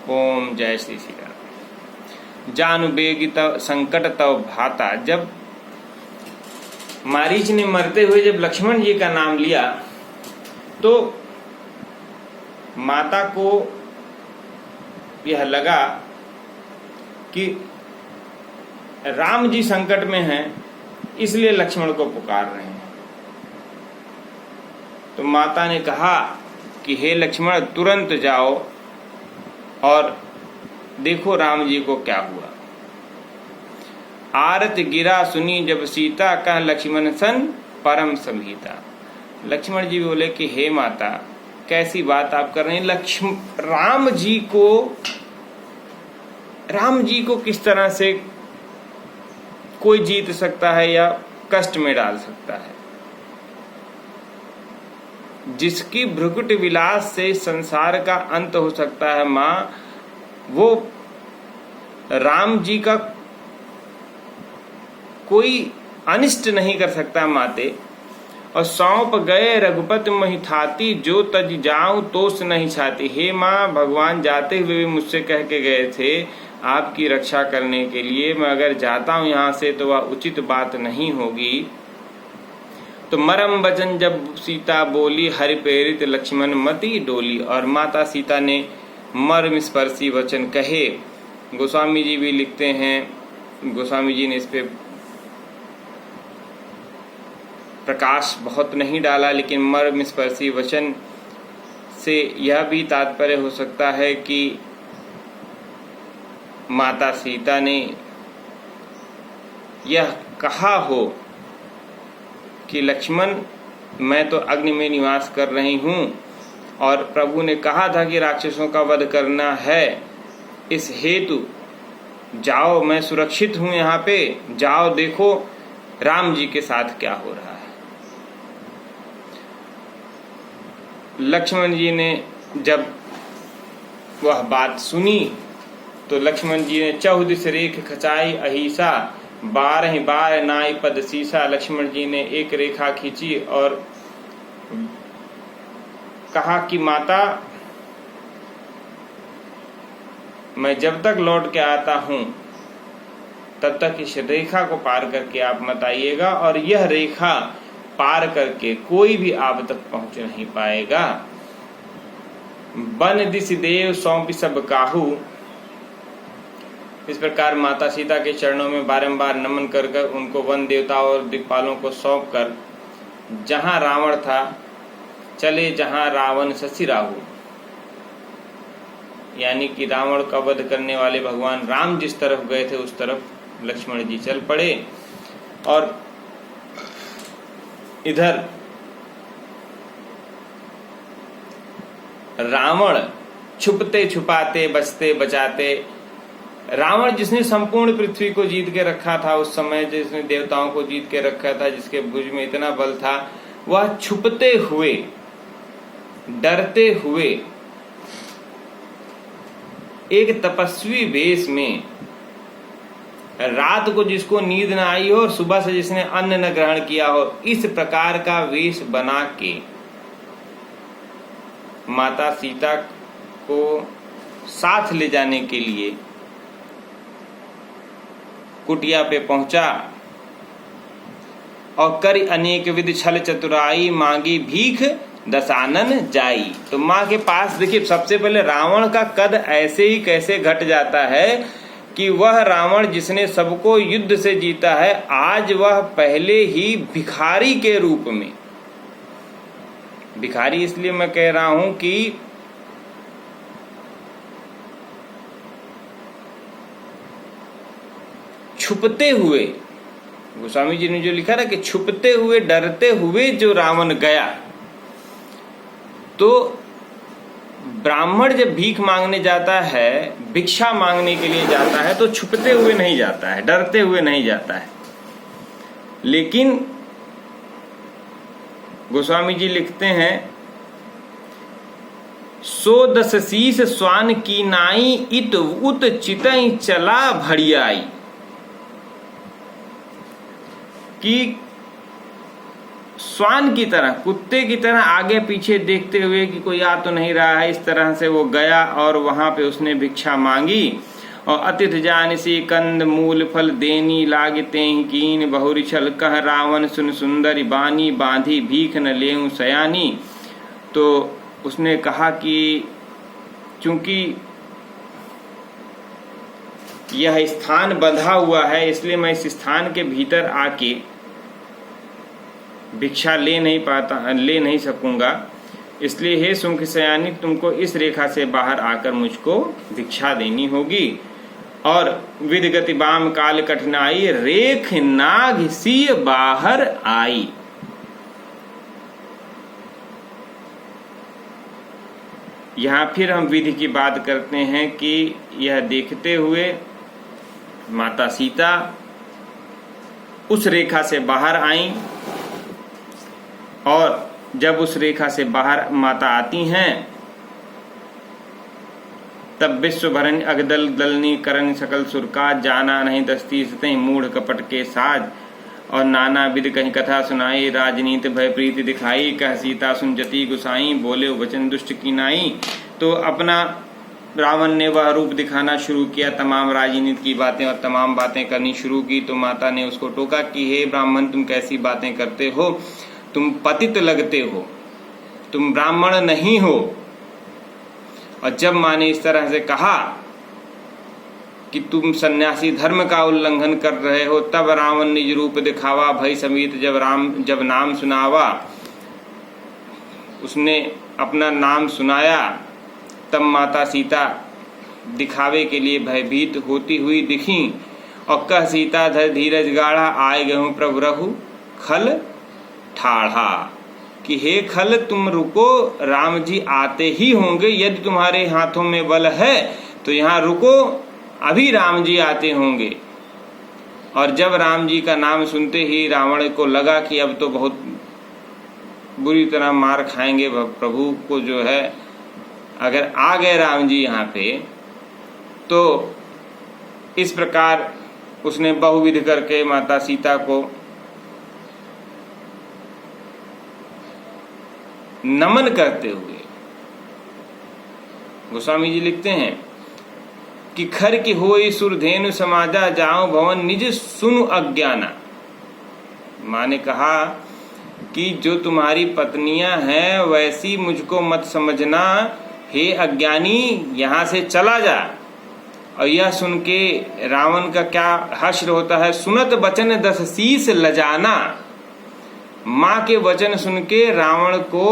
ओम जय श्री श्री राम। जानु बेगी तव संकट तव भाता। जब मारीच ने मरते हुए जब लक्ष्मण जी का नाम लिया तो माता को यह लगा कि राम जी संकट में हैं, इसलिए लक्ष्मण को पुकार रहे हैं। तो माता ने कहा कि हे लक्ष्मण, तुरंत जाओ और देखो राम जी को क्या हुआ। आरत गिरा सुनी जब सीता, कह लक्ष्मण सन परम संभीता। लक्ष्मण जी बोले कि हे माता, कैसी बात आप कर रहे हैं? राम जी को किस तरह से कोई जीत सकता है या कष्ट में डाल सकता है? जिसकी भ्रुकुट विलास से संसार का अंत हो सकता है माँ, वो राम जी का कोई अनिष्ट नहीं कर सकता माते। और सौंप गए रघुपति मही थाती, जो तज जाऊं तोस नहीं छाती। हे माँ, भगवान जाते हुए भी मुझसे कह के गए थे आपकी रक्षा करने के लिए, मैं अगर जाता हूं यहाँ से तो वह उचित बात नहीं होगी। तो मरम वचन जब सीता बोली, हरि प्रेरित लक्ष्मण मति डोली। और माता सीता ने मर्म स्पर्शी वचन कहे। गोस्वामी जी भी लिखते हैं, गोस्वामी जी ने इस पे प्रकाश बहुत नहीं डाला, लेकिन मर्म स्पर्शी वचन से यह भी तात्पर्य हो सकता है कि माता सीता ने यह कहा हो कि लक्ष्मण, मैं तो अग्नि में निवास कर रही हूँ और प्रभु ने कहा था कि राक्षसों का वध करना है, इस हेतु जाओ, मैं सुरक्षित हूँ यहाँ पे, जाओ देखो राम जी के साथ क्या हो रहा है। लक्ष्मण जी ने जब वह बात सुनी तो लक्ष्मण जी ने चौदिस रेख खचाई अहिसा, 12 बार नाई पद सीसा। लक्ष्मण जी ने एक रेखा खींची और कहा कि माता, मैं जब तक लौट के आता हूं तब तक इस रेखा को पार करके आप मत आइएगा, और यह रेखा पार करके कोई भी आप तक पहुंच नहीं पाएगा। बन दिस देव सौंपी सब काहू। इस प्रकार माता सीता के चरणों में बारंबार नमन कर कर उनको वन देवता और दिक्पालों को सौंप कर जहां रावण था चले, जहां रावण शशि राहु, यानी कि रावण का वध करने वाले भगवान राम जिस तरफ गए थे उस तरफ लक्ष्मण जी चल पड़े। और इधर रावण छुपते छुपाते बचते बचाते, रावण जिसने संपूर्ण पृथ्वी को जीत के रखा था उस समय, जिसने देवताओं को जीत के रखा था, जिसके भुज में इतना बल था, वह छुपते हुए डरते हुए एक तपस्वी वेश में, रात को जिसको नींद न आई हो और सुबह से जिसने अन्न न ग्रहण किया हो, इस प्रकार का वेश बना के माता सीता को साथ ले जाने के लिए कुटिया पे पहुंचा और कर अनेक विधि छल चतुराई, मांगी भीख दशानन जाई। तो माँ के पास देखिए, सबसे पहले रावण का कद ऐसे ही कैसे घट जाता है कि वह रावण जिसने सबको युद्ध से जीता है, आज वह पहले ही भिखारी के रूप में, भिखारी इसलिए मैं कह रहा हूं कि छुपते हुए, गोस्वामी जी ने जो लिखा ना कि छुपते हुए डरते हुए जो रावण गया, तो ब्राह्मण जब भीख मांगने जाता है, भिक्षा मांगने के लिए जाता है, तो छुपते हुए नहीं जाता है, डरते हुए नहीं जाता है। लेकिन गोस्वामी जी लिखते हैं, सो दस शीस स्वान की नाई, इत उत चितई चला भड़ियाई। कि श्वान की तरह, कुत्ते की तरह आगे पीछे देखते हुए कि कोई आ तो नहीं रहा है, इस तरह से वो गया और वहां पे उसने भिक्षा मांगी। और अतिथ जानिसी कंद मूल फल देनी लागते ही कीन बहुरी छल कह रावण सुन सुंदरी बानी बांधी भीख न लेऊं सयानी। तो उसने कहा कि चूंकि यह स्थान बंधा हुआ है इसलिए मैं इस स्थान के भीतर आके भिक्षा ले नहीं सकूंगा, इसलिए हे सुंख सयानी तुमको इस रेखा से बाहर आकर मुझको भिक्षा देनी होगी। और विदगति बाम काल कठिनाई रेख नाग सी बाहर आई। यहां फिर हम विधि की बात करते हैं कि यह देखते हुए माता सीता उस रेखा से बाहर आई, और जब उस रेखा से बाहर माता आती हैं तब विश्व भरन अगदल दलनी करन सकल सुरका जाना नहीं दस्ती सतह मूढ़ कपट के साज। और नाना विध कहीं कथा सुनाई राजनीति भय प्रीति दिखाई कह सीता सुन जति गुसाई बोले वचन दुष्ट की नाई। तो अपना रावण ने वह रूप दिखाना शुरू किया, तमाम राजनीति की बातें और तमाम बातें करनी शुरू की। तो माता ने उसको टोका कि हे ब्राह्मण तुम कैसी बातें करते हो, तुम पतित लगते हो, तुम ब्राह्मण नहीं हो। और जब माँ ने इस तरह से कहा कि तुम सन्यासी धर्म का उल्लंघन कर रहे हो, तब रावण निज रूप दिखावा भय समीत जब नाम सुनावा। उसने अपना नाम सुनाया, तब माता सीता दिखावे के लिए भयभीत होती हुई दिखी। और कह सीता धर धीरज गाढ़ा आए गहूं प्रभु रहु खल ठाढ़ा, कि हे खल तुम रुको, राम जी आते ही होंगे, यदि तुम्हारे हाथों में बल है तो यहाँ रुको, अभी राम जी आते होंगे। और जब राम जी का नाम सुनते ही रावण को लगा कि अब तो बहुत बुरी तरह मार खाएंगे प्रभु को, जो है अगर आ गए राम जी यहाँ पे, तो इस प्रकार उसने बहुविध करके माता सीता को नमन करते हुए, गोस्वामी जी लिखते हैं कि खर की होई सुरधेनु समाजा जाओ भवन निज सुनु अज्ञाना। माँ ने कहा कि जो तुम्हारी पत्नियां हैं वैसी मुझको मत समझना, हे अज्ञानी यहाँ से चला जा। और यह सुन के रावण का क्या हश्र होता है, सुनत वचन दस शीस लजाना। माँ के वचन सुन के रावण को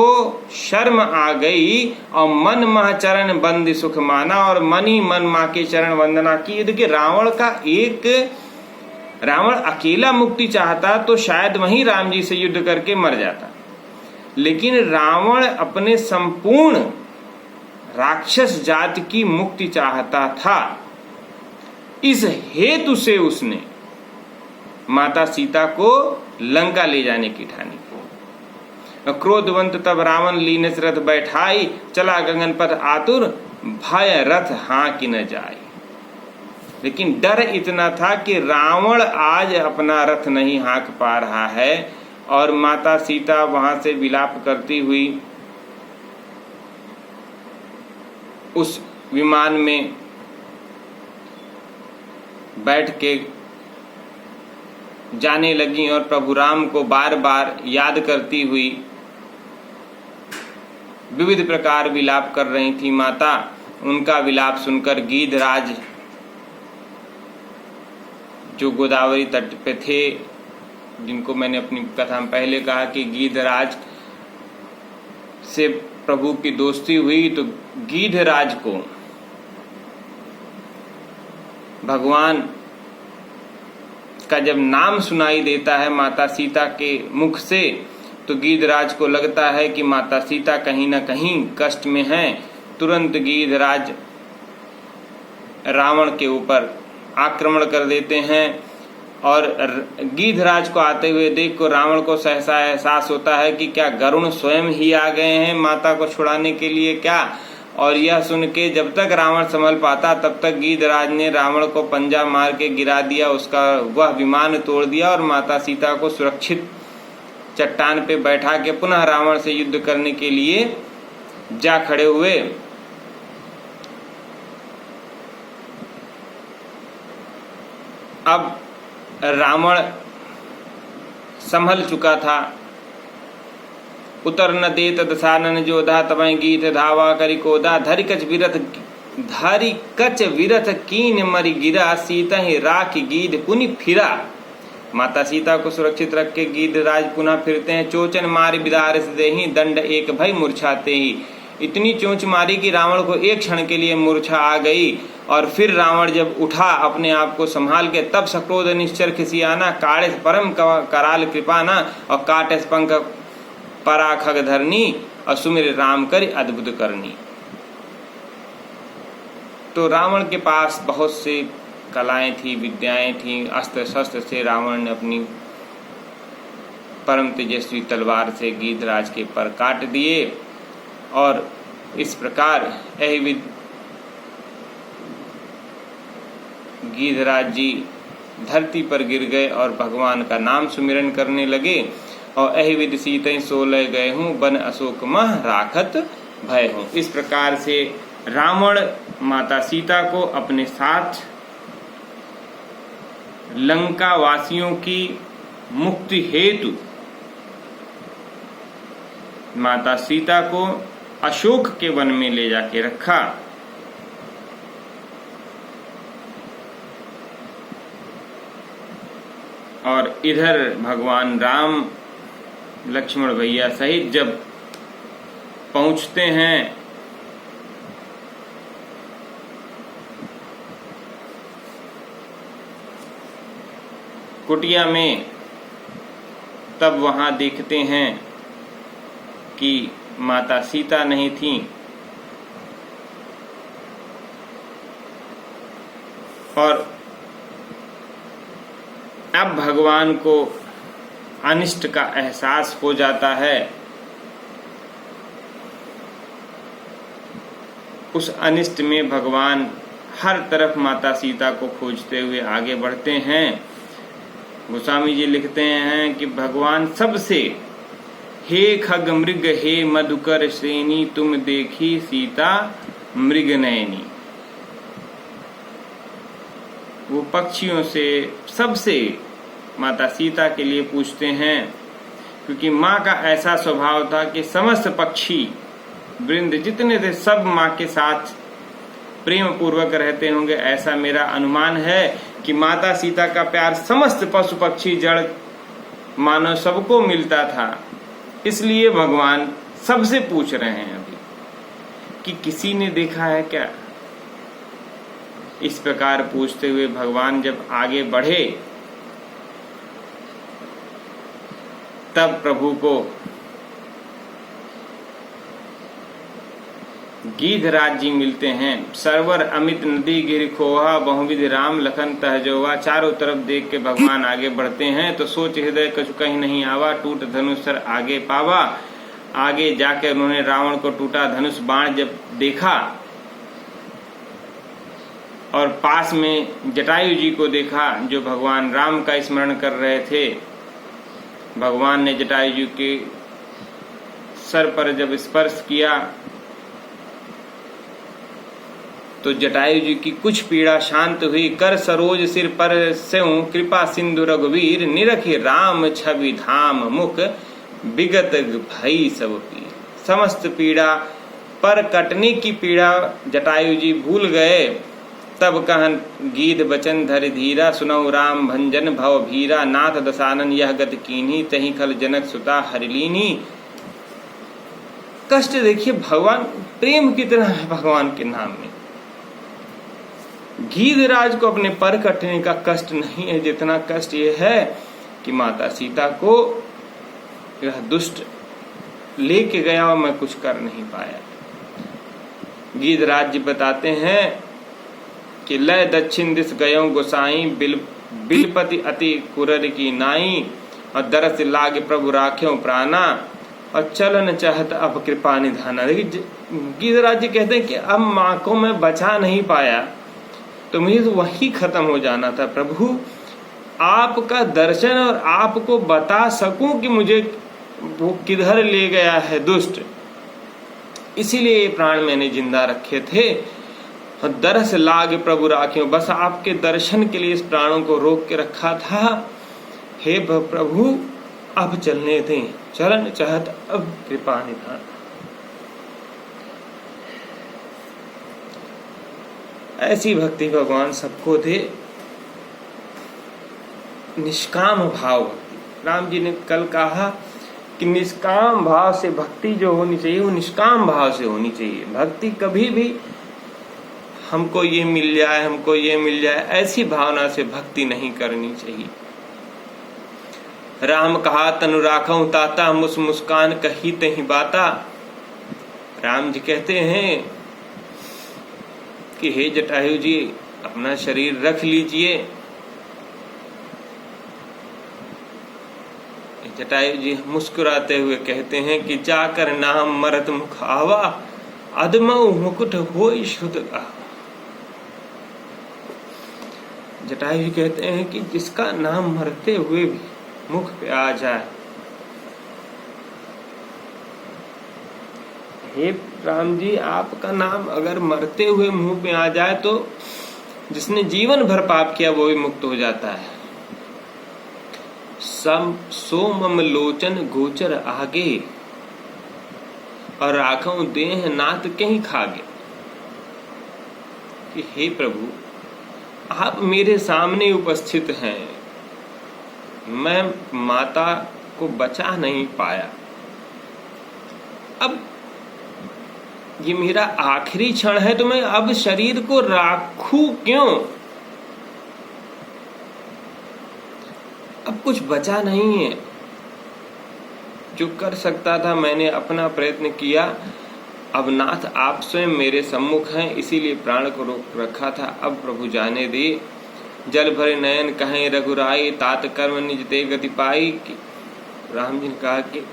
शर्म आ गई और मन मह चरण बंद सुख माना, और मन ही मन माँ के चरण वंदना की। देखिए रावण अकेला मुक्ति चाहता तो शायद वहीं राम जी से युद्ध करके मर जाता, लेकिन रावण अपने संपूर्ण राक्षस जाति की मुक्ति चाहता था। इस हेतु से उसने माता सीता को लंका ले जाने की ठानी। क्रोधवंत तब रावण लीनस रथ बैठाई, चला गगन पर आतुर भय रथ हाँ कि न जाए। लेकिन डर इतना था कि रावण आज अपना रथ नहीं हाँक पा रहा है, और माता सीता वहां से विलाप करती हुई उस विमान में बैठ के जाने लगी और प्रभु राम को बार बार याद करती हुई विविध प्रकार विलाप कर रही थी माता। उनका विलाप सुनकर गीधराज जो गोदावरी तट पे थे, जिनको मैंने अपनी कथा में पहले कहा कि गीधराज से प्रभु की दोस्ती हुई, तो गीधराज को भगवान का जब नाम सुनाई देता है माता सीता के मुख से, तो गीधराज को लगता है कि माता सीता कहीं न कहीं कष्ट में हैं। तुरंत गीधराज रावण के ऊपर आक्रमण कर देते हैं, और गीधराज को आते हुए देख को रावण को सहसा एहसास होता है कि क्या गरुण स्वयं ही आ गए हैं माता को छुड़ाने के लिए क्या। और यह सुन के जब तक रावण संभल पाता तब तक गीधराज ने रावण को पंजा मार के गिरा दिया, उसका वह विमान तोड़ दिया और माता सीता को सुरक्षित चट्टान पे बैठा के पुनः रावण से युद्ध करने के लिए जा खड़े हुए। अब रावण संभल चुका था। उतर न देत दशानन जोधा तबहि गीत धावा करि कोदा धरि कच विरथ कीन मरि गिरा सीतहि राख गीध पुनि फिरा। माता सीता को सुरक्षित रख के गीधराज पुनः फिरते हैं। चोचन मारि बिदारस देहि दंड एक भय मूर्छाते ही। इतनी चोंच मारी कि रावण को एक क्षण के लिए मूर्छा आ गई। और फिर रावण जब उठा अपने आप को संभाल के, तब सक्रोध निश्चर खिसियाना काढ़े परम कराल कृपाना और काटे पंख परा खग धरनी और सुमिर राम कर अद्भुत करनी। तो रावण के पास बहुत से कलाएं थी, विद्याएं थी। अस्त्र शस्त्र से रावण ने अपनी परम तेजस्वी तलवार से गीधराज के पर काट दिए। और इस प्रकार अहिविद गीधराज जी धरती पर गिर गए और भगवान का नाम सुमिरन करने लगे। और अहिविद सीतै सोलह गए हूँ बन अशोक मह राखत भय हूँ। इस प्रकार से रावण माता सीता को अपने साथ लंका वासियों की मुक्ति हेतु माता सीता को अशोक के वन में ले जाके रखा। और इधर भगवान राम लक्ष्मण भैया सहित जब पहुंचते हैं कुटिया में, तब वहां देखते हैं कि माता सीता नहीं थी। और अब भगवान को अनिष्ट का एहसास हो जाता है। उस अनिष्ट में भगवान हर तरफ माता सीता को खोजते हुए आगे बढ़ते हैं। गोस्वामी जी लिखते हैं कि भगवान सबसे, हे खग मृग हे मधुकर श्रेणी तुम देखी सीता मृग नयनी। वो पक्षियों से सबसे माता सीता के लिए पूछते हैं, क्योंकि माँ का ऐसा स्वभाव था कि समस्त पक्षी वृंद जितने थे सब माँ के साथ प्रेम पूर्वक रहते होंगे, ऐसा मेरा अनुमान है कि माता सीता का प्यार समस्त पशु पक्षी जड़ मानव सबको मिलता था। इसलिए भगवान सबसे पूछ रहे हैं अभी कि किसी ने देखा है क्या। इस प्रकार पूछते हुए भगवान जब आगे बढ़े, तब प्रभु को गीधराज जी मिलते हैं। सरवर अमित नदी गिर खोहा बहुविध राम लखन तहजोवा। चारों तरफ देख के भगवान आगे बढ़ते हैं तो सोच हृदय कछु कहीं नहीं आवा, टूट धनुष सर आगे पावा। आगे जाकर उन्होंने रावण को टूटा धनुष बाण जब देखा और पास में जटायु जी को देखा जो भगवान राम का स्मरण कर रहे थे। भगवान ने जटायु जी के सर पर जब स्पर्श किया तो जटायु जी की कुछ पीड़ा शांत हुई। कर सरोज सिर पर स्यों कृपा सिंधु रघुवीर, निरखी राम छवि धाम मुख विगत भई सब पीर। समस्त पीड़ा पर कटने की पीड़ा जटायु जी भूल गए। तब कहन गीध बचन धरि धीरा, सुनौ राम भंजन भव भीरा। नाथ दशानन यह गत कीन्ही, तहि खल जनक सुता हरिलीनी। कष्ट देखिए, भगवान प्रेम कितना है भगवान के नाम में। गीधराज को अपने पर कटने का कष्ट नहीं है, जितना कष्ट ये है कि माता सीता को यह दुष्ट लेके गया और मैं कुछ कर नहीं पाया। गीधराज जी बताते हैं कि लय दक्षिण दिस गयो गोसाई, बिलपति अति कुरर की नाई। और दरस लाग प्रभु राख्यो प्राणा, और चलन चाहत अब कृपा निधाना। देखिए गीधराज जी कहते हैं कि अब माँ को मैं बचा नहीं पाया तो मुझे तो वही खत्म हो जाना था। प्रभु आपका दर्शन और आपको बता सकूं कि मुझे वो किधर ले गया है दुष्ट, इसीलिए ये प्राण मैंने जिंदा रखे थे। दरस लाग प्रभु राखियों, बस आपके दर्शन के लिए इस प्राणों को रोक के रखा था। हे प्रभु अब चलने दें, चलन चाहत अब कृपा निधान। ऐसी भक्ति भगवान सबको दे, निष्काम भाव भक्ति। राम जी ने कल कहा कि निष्काम भाव से भक्ति जो होनी चाहिए वो निष्काम भाव से होनी चाहिए। भक्ति कभी भी हमको ये मिल जाए, हमको ये मिल जाए, ऐसी भावना से भक्ति नहीं करनी चाहिए। राम कहा तनु राखऊं ताता, मुस्कान कही तही बाता। राम जी कहते हैं कि हे जटायु जी अपना शरीर रख लीजिए। जटायु जी मुस्कुराते हुए कहते हैं कि जाकर नाम मरत मुख आवा, अदमऊ मुकुट होई शुद्ध का। जटायु जी कहते हैं कि जिसका नाम मरते हुए भी मुख पे आ जाए, हे राम जी आपका नाम अगर मरते हुए मुंह पे आ जाए तो जिसने जीवन भर पाप किया वो भी मुक्त हो जाता है। सोमम लोचन गोचर आगे, और राखऊं देह नाथ कहीं खागे। कि हे प्रभु आप मेरे सामने उपस्थित हैं, मैं माता को बचा नहीं पाया, अब ये मेरा आखिरी क्षण है तो मैं अब शरीर को राखूं क्यों? अब कुछ बचा नहीं है। जो कर सकता था मैंने अपना प्रयत्न किया। अब नाथ आप स्वयं मेरे सम्मुख हैं, इसीलिए प्राण को रोक रखा था। अब प्रभु जाने दे। जल भरे नयन कहें रघुराई, तात कर्म निज ते गति पाई। राम जी ने कहा कि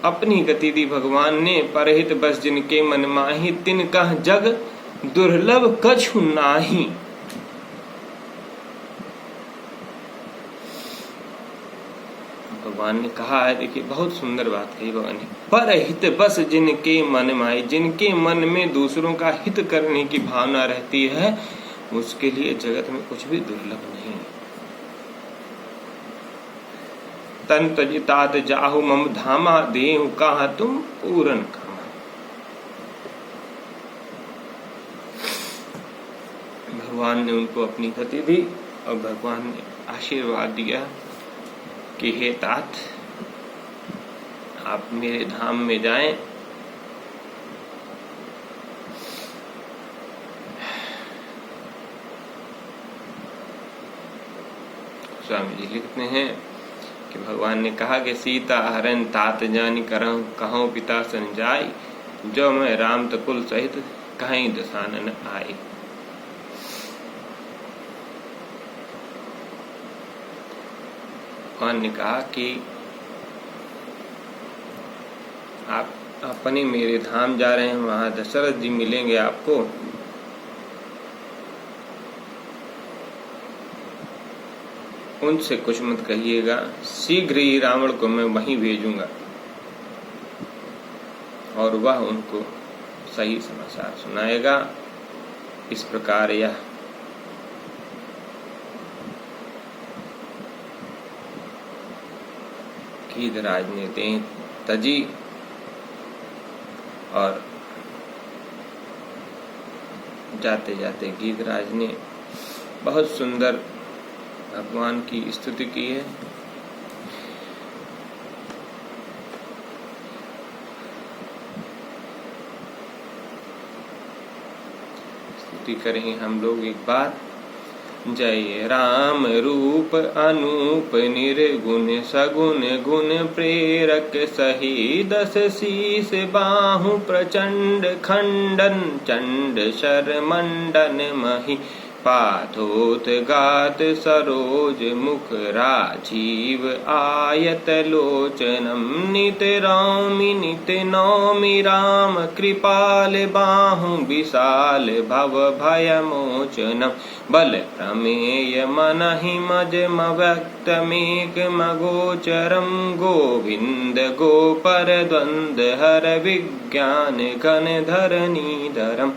अपनी गति दी भगवान ने, परहित बस जिनके मन माही, तिन कह जग दुर्लभ कछु नाही। भगवान ने कहा है, देखिए बहुत सुंदर बात कही भगवान ने, परहित बस जिनके मन माही, जिनके मन में दूसरों का हित करने की भावना रहती है उसके लिए जगत में कुछ भी दुर्लभ नहीं। तन तजितात जाहु मम धामा, देहु कहा तुम पूरन कामा। भगवान ने उनको अपनी गति दी और भगवान ने आशीर्वाद दिया कि हे तात आप मेरे धाम में जाएं। स्वामी जी लिखते हैं कि भगवान ने कहा कि सीता हरण तात जानी करहु, कहूं पिता सन जाय, जो मैं राम तकुल सहित कहीं दसानन आए। भगवान ने कहा कि आप अपने मेरे धाम जा रहे हैं, वहां दशरथ जी मिलेंगे आपको। उनसे कुछ मत कहिएगा, शीघ्र ही रावण को मैं वहीं भेजूंगा और वह उनको सही समाचार सुनाएगा। इस प्रकार यह गीधराज ने देह तजी और जाते जाते गीधराज ने बहुत सुंदर भगवान की स्तुति की है। स्तुति करेंगे हम लोग एक बार। जय राम रूप अनूप निर्गुण सगुण गुण प्रेरक सही, दस शीस बाहु प्रचंड खंडन चंड शर मंडन मही, पाथोत्गात सरोज मुख राजीव आयत लोचनम नित नौमि राम कृपाल बाहु विशाल भव भय मोचनम बल प्रमेय मनहि मजम व्यक्तमेक मगोचरम गोविंद गोपर द्वंद हर विज्ञान घन धरणीधरम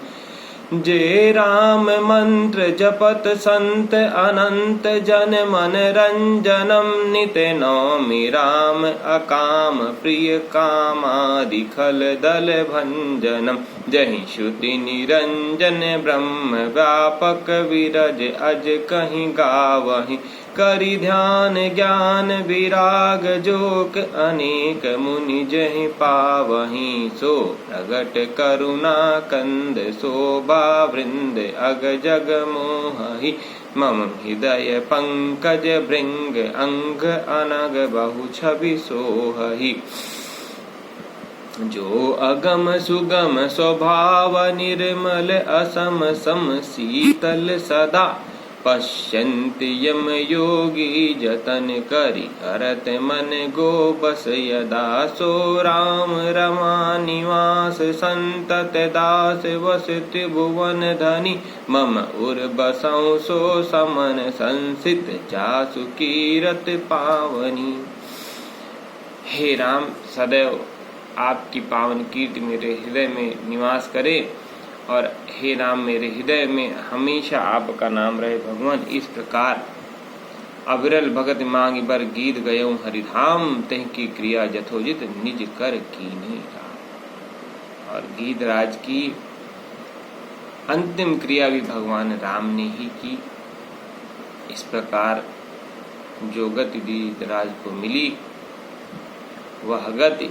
जे राम मंत्र जपत संत अनंत जन मन रंजनम नित नौमि राम अकाम प्रिय कामादि खल दल भंजनम जहि श्रुति निरंजन ब्रह्म व्यापक विरज अज कहीं गावहि करि ध्यान ज्ञान विराग जोक अनेक मुनि जहि पावहि सो प्रगट करुणा कंद शोभा वृंद अग जग मोहि मम हृदय पंकज भृंग अंग अनग बहु छवि सोहहि जो अगम सुगम स्वभाव निर्मल असम सम शीतल सदा पश्यन्ति यम योगी जतन करि करत मन गो बस यदा सो राम रमा निवास संतत दास वस त्रिभुवन धनी मम उर बसौ सो समन संसित जासु कीरत पावनी। हे राम, सदैव आपकी पावन कीर्ति मेरे हृदय में निवास करे और हे राम, मेरे हृदय में हमेशा आपका नाम रहे। भगवान, इस प्रकार अविरल भगत मांगी बर गीत गयो हरिधाम तह की क्रिया जथोजित निज कर कीन्ही राम। और गीत राज की अंतिम क्रिया भी भगवान राम ने ही की। इस प्रकार जो गति गीत राज को मिली वह गति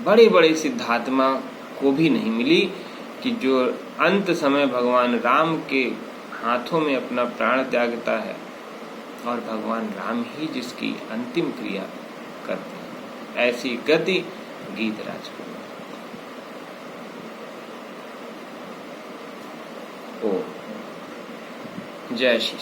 बड़े बड़े सिद्धात्मा को भी नहीं मिली कि जो अंत समय भगवान राम के हाथों में अपना प्राण त्यागता है और भगवान राम ही जिसकी अंतिम क्रिया करते हैं, ऐसी गति गीतराज को। ओ जय श्री